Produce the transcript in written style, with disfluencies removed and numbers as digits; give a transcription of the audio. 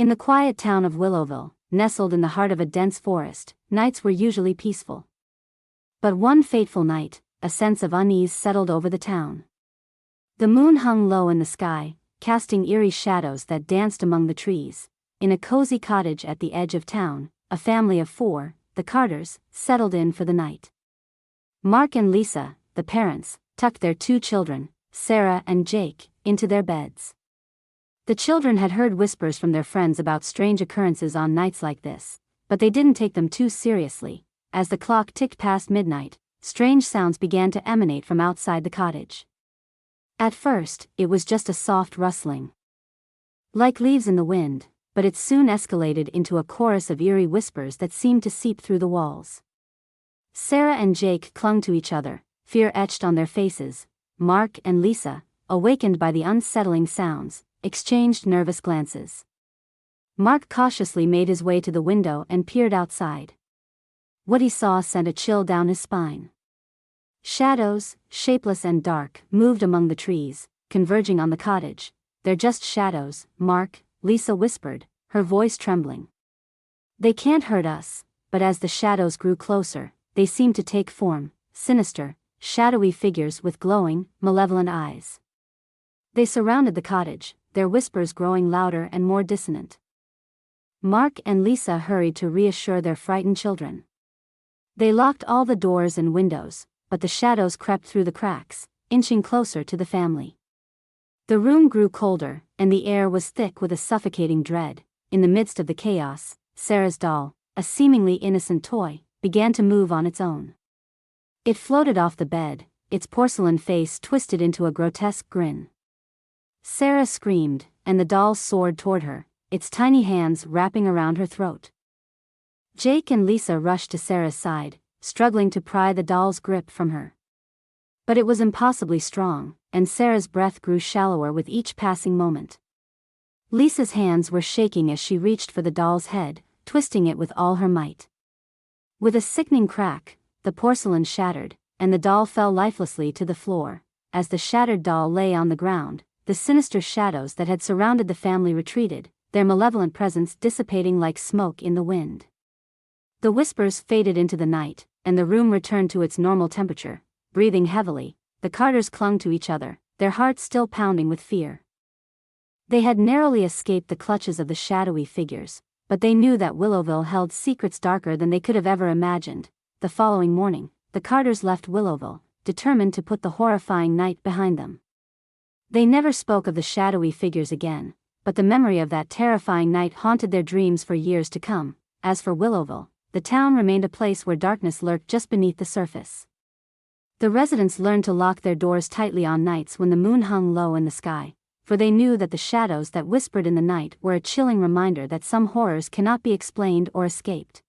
In the quiet town of Willowville, nestled in the heart of a dense forest, nights were usually peaceful. But one fateful night, a sense of unease settled over the town. The moon hung low in the sky, casting eerie shadows that danced among the trees. In a cozy cottage at the edge of town, a family of 4, the Carters, settled in for the night. Mark and Lisa, the parents, tucked their 2 children, Sarah and Jake, into their beds. The children had heard whispers from their friends about strange occurrences on nights like this, but they didn't take them too seriously. As the clock ticked past midnight, strange sounds began to emanate from outside the cottage. At first, it was just a soft rustling, like leaves in the wind, but it soon escalated into a chorus of eerie whispers that seemed to seep through the walls. Sarah and Jake clung to each other, fear etched on their faces. Mark and Lisa, awakened by the unsettling sounds, exchanged nervous glances. Mark cautiously made his way to the window and peered outside. What he saw sent a chill down his spine. Shadows, shapeless and dark, moved among the trees, converging on the cottage. "They're just shadows, Mark," Lisa whispered, her voice trembling. "They can't hurt us." But as the shadows grew closer, they seemed to take form, sinister, shadowy figures with glowing, malevolent eyes. They surrounded the cottage, their whispers growing louder and more dissonant. Mark and Lisa hurried to reassure their frightened children. They locked all the doors and windows, but the shadows crept through the cracks, inching closer to the family. The room grew colder, and the air was thick with a suffocating dread. In the midst of the chaos, Sarah's doll, a seemingly innocent toy, began to move on its own. It floated off the bed, its porcelain face twisted into a grotesque grin. Sarah screamed, and the doll soared toward her, its tiny hands wrapping around her throat. Jake and Lisa rushed to Sarah's side, struggling to pry the doll's grip from her. But it was impossibly strong, and Sarah's breath grew shallower with each passing moment. Lisa's hands were shaking as she reached for the doll's head, twisting it with all her might. With a sickening crack, the porcelain shattered, and the doll fell lifelessly to the floor. As the shattered doll lay on the ground, the sinister shadows that had surrounded the family retreated, their malevolent presence dissipating like smoke in the wind. The whispers faded into the night, and the room returned to its normal temperature. Breathing heavily, the Carters clung to each other, their hearts still pounding with fear. They had narrowly escaped the clutches of the shadowy figures, but they knew that Willowville held secrets darker than they could have ever imagined. The following morning, the Carters left Willowville, determined to put the horrifying night behind them. They never spoke of the shadowy figures again, but the memory of that terrifying night haunted their dreams for years to come. As for Willowville, the town remained a place where darkness lurked just beneath the surface. The residents learned to lock their doors tightly on nights when the moon hung low in the sky, for they knew that the shadows that whispered in the night were a chilling reminder that some horrors cannot be explained or escaped.